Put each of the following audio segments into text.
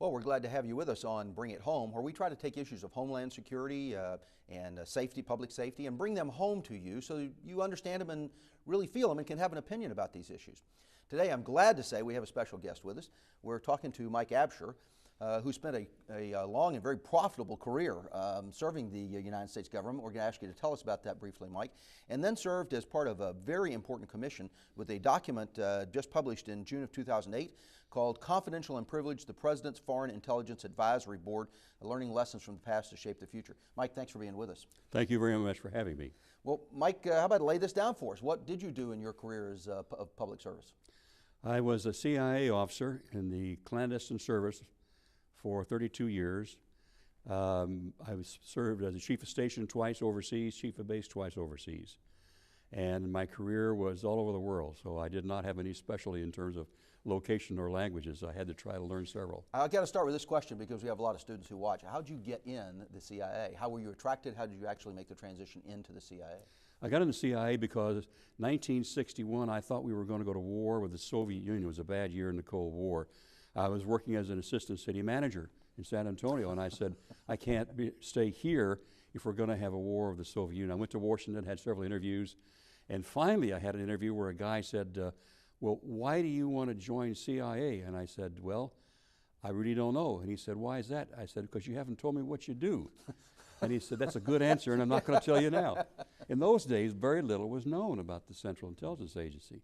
Well, we're glad to have you with us on Bring It Home, where we try to take issues of homeland security and safety, public safety, and bring them home to you so you understand them and really feel them and can have an opinion about these issues. Today, I'm glad to say we have a special guest with us. We're talking to Mike Absher, who spent a long and very profitable career serving the United States government. We're going to ask you to tell us about that briefly, Mike. And then served as part of a very important commission with a document just published in June of 2008 called Confidential and Privileged, the President's Foreign Intelligence Advisory Board, Learning Lessons from the Past to Shape the Future. Mike, thanks for being with us. Thank you very much for having me. Well, Mike, how about lay this down for us? What did you do in your career as of public service? I was a CIA officer in the clandestine service for 32 years. I was served as a chief of station twice overseas, chief of base twice overseas. And my career was all over the world, so I did not have any specialty in terms of location or languages. I had to try to learn several. I've got to start with this question because we have a lot of students who watch. How did you get in the CIA? How were you attracted? How did you actually make the transition into the CIA? I got in the CIA because 1961, I thought we were going to go to war with the Soviet Union. It was a bad year in the Cold War. I was working as an assistant city manager in San Antonio, and I said, I can't stay here if we're going to have a war with the Soviet Union. I went to Washington, had several interviews, and finally I had an interview where a guy said, well, why do you want to join CIA? And I said, well, I really don't know. And he said, why is that? I said, because you haven't told me what you do. And he said, that's a good answer, and I'm not going to tell you now. In those days, very little was known about the Central Intelligence Agency.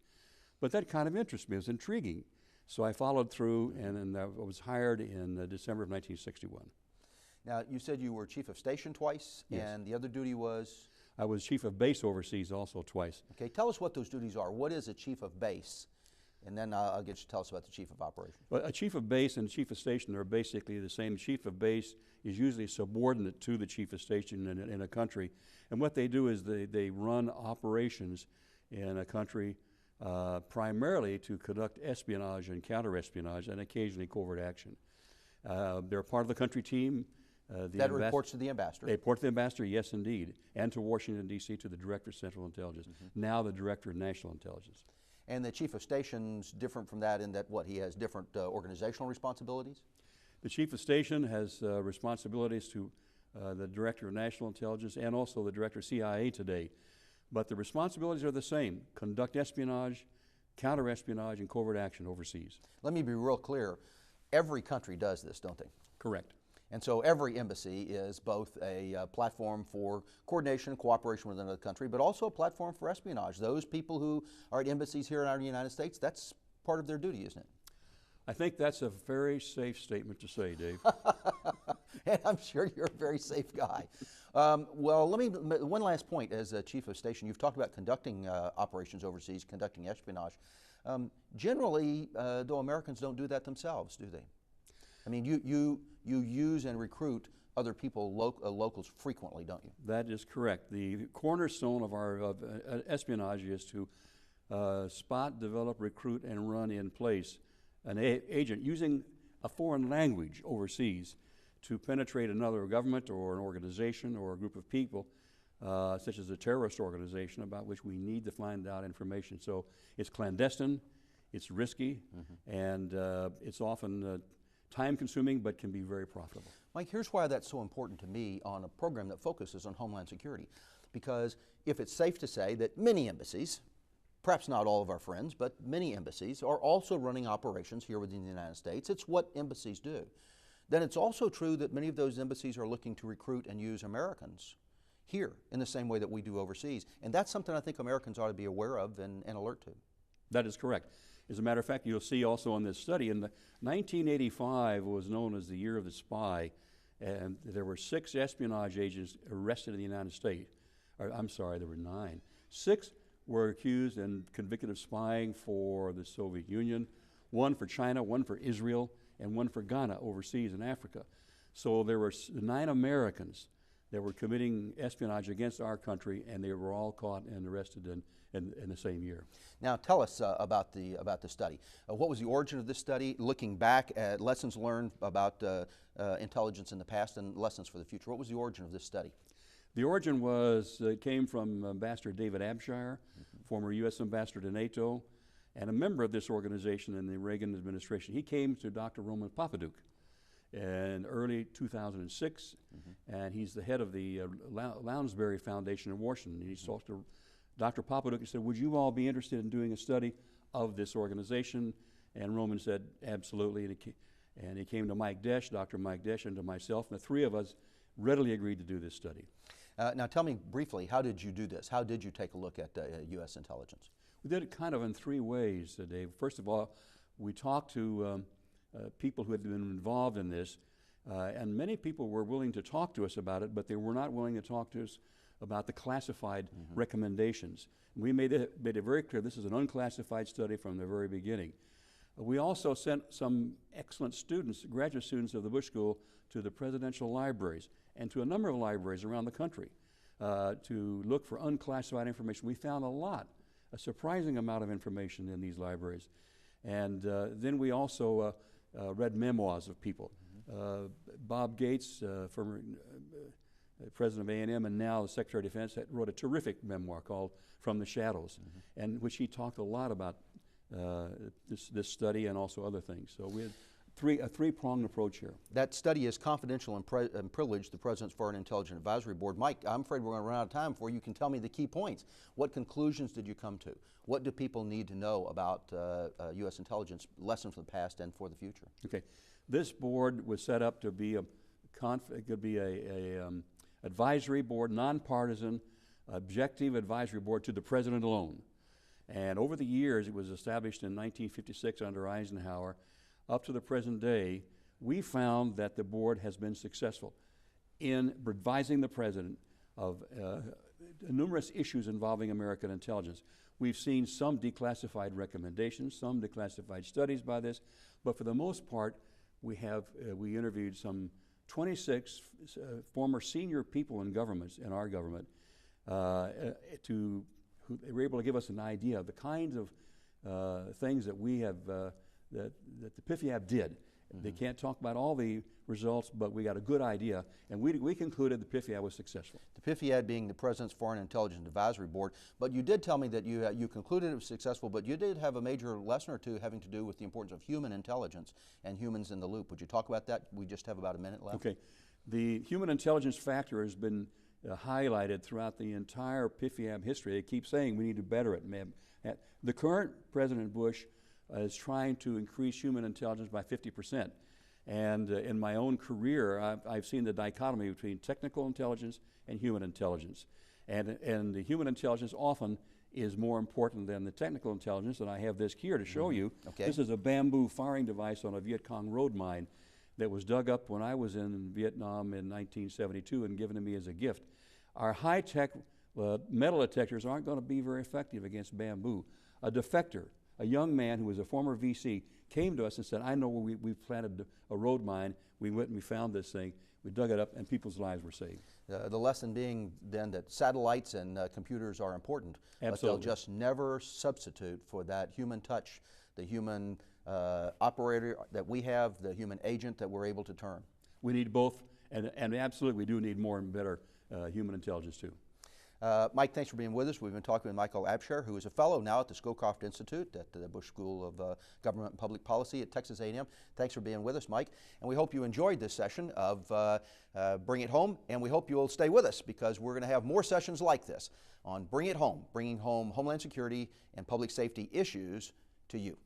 But that kind of interested me. It was intriguing. So I followed through, and I was hired in December of 1961. Now, you said you were chief of station twice, Yes. And the other duty was? I was chief of base overseas also twice. Okay, tell us what those duties are. What is a chief of base? And then I'll get you to tell us about the chief of operations. Well, a chief of base and chief of station are basically the same. Chief of base is usually subordinate to the chief of station in a country. And what they do is they run operations in a country primarily to conduct espionage and counter-espionage and occasionally covert action. They're part of the country team. That reports to the ambassador? They report to the ambassador, yes indeed, and to Washington, D.C., to the Director of Central Intelligence, now the Director of National Intelligence. And the chief of station's different from that in that, what, he has different organizational responsibilities? The chief of station has responsibilities to the Director of National Intelligence and also the Director of CIA today. But the responsibilities are the same: conduct espionage, counter-espionage, and covert action overseas. Let me be real clear. Every country does this, don't they? Correct. And so every embassy is both a platform for coordination and cooperation with another country, but also a platform for espionage. Those people who are at embassies here in our United States, that's part of their duty, isn't it? I think that's a very safe statement to say, Dave. And I'm sure you're a very safe guy. Well, one last point as a chief of station. You've talked about conducting operations overseas, conducting espionage. Generally, though, Americans don't do that themselves, do they? I mean, you use and recruit other people, locals, frequently, don't you? That is correct. The cornerstone of our espionage is to spot, develop, recruit, and run in place an agent using a foreign language overseas to penetrate another government or an organization or a group of people, such as a terrorist organization about which we need to find out information. So it's clandestine, it's risky, and it's often time-consuming, but can be very profitable. Mike, here's why that's so important to me on a program that focuses on Homeland Security. Because if it's safe to say that many embassies, perhaps not all of our friends, but many embassies are also running operations here within the United States. It's what embassies do. Then it's also true that many of those embassies are looking to recruit and use Americans here in the same way that we do overseas. And that's something I think Americans ought to be aware of and alert to. That is correct. As a matter of fact, you'll see also in this study, 1985 was known as the year of the spy, and there were 6 espionage agents arrested in the United States. I'm sorry, there were 9. 6 were accused and convicted of spying for the Soviet Union, 1 for China, 1 for Israel, and 1 for Ghana overseas in Africa. So there were 9 Americans that were committing espionage against our country, and they were all caught and arrested in the same year. Now tell us about the study. What was the origin of this study, looking back at lessons learned about intelligence in the past and lessons for the future? What was the origin of this study? The origin came from Ambassador David Absher, former U.S. Ambassador to NATO, and a member of this organization in the Reagan administration. He came to Dr. Roman Papaduk in early 2006, and he's the head of the Lounsbury Foundation in Washington. And he talked to Dr. Papaduk and said, would you all be interested in doing a study of this organization? And Roman said, absolutely. And he came to Mike Desch, Dr. Mike Desch, and to myself, and the three of us readily agreed to do this study. Now tell me briefly, how did you do this? How did you take a look at U.S. intelligence? We did it kind of in three ways, Dave. First of all, we talked to people who had been involved in this, and many people were willing to talk to us about it, but they were not willing to talk to us about the classified recommendations. We made it very clear this is an unclassified study from the very beginning. We also sent some excellent students, graduate students of the Bush School, to the presidential libraries and to a number of libraries around the country to look for unclassified information. We found a surprising amount of information in these libraries. And then we also read memoirs of people. Bob Gates, former president of A&M and now the Secretary of Defense, wrote a terrific memoir called From the Shadows, and which he talked a lot about this study and also other things. So we had a three-pronged approach here. That study is confidential and privileged, the President's Foreign Intelligence Advisory Board. Mike, I'm afraid we're going to run out of time before you can tell me the key points. What conclusions did you come to? What do people need to know about U.S. intelligence, lessons from the past and for the future? Okay, this board was set up to be advisory board, nonpartisan, objective advisory board to the President alone. And over the years, it was established in 1956 under Eisenhower. Up to the present day, we found that the board has been successful in advising the President of numerous issues involving American intelligence. We've seen some declassified recommendations, some declassified studies by this, but for the most part, we interviewed some 26 former senior people in governments, in our government, who they were able to give us an idea of the kinds of things that we have, that the PIFIAB did. They can't talk about all the results, but we got a good idea, and we concluded the PIFIAB was successful. The PIFIAB being the President's Foreign Intelligence Advisory Board, but you did tell me that you concluded it was successful, but you did have a major lesson or two having to do with the importance of human intelligence and humans in the loop. Would you talk about that? We just have about a minute left. Okay. The human intelligence factor has been highlighted throughout the entire PIFIAB history. They keep saying we need to better it. The current President Bush is trying to increase human intelligence by 50%. And in my own career, I've seen the dichotomy between technical intelligence and human intelligence. And the human intelligence often is more important than the technical intelligence, and I have this here to show you. Okay. This is a bamboo firing device on a Viet Cong road mine that was dug up when I was in Vietnam in 1972 and given to me as a gift. Our high-tech metal detectors aren't going to be very effective against bamboo. A defector, a young man who was a former VC, came to us and said, I know where we planted a road mine. We went and we found this thing. We dug it up and people's lives were saved. The lesson being then that satellites and computers are important, Absolutely. But they'll just never substitute for that human touch, the human operator that we have, the human agent that we're able to turn. We need both, and absolutely we do need more and better human intelligence too. Mike, thanks for being with us. We've been talking with Michael Absher, who is a fellow now at the Scowcroft Institute at the Bush School of Government and Public Policy at Texas A&M. Thanks for being with us, Mike. And we hope you enjoyed this session of Bring It Home, and we hope you'll stay with us because we're going to have more sessions like this on Bring It Home, bringing home Homeland Security and public safety issues to you.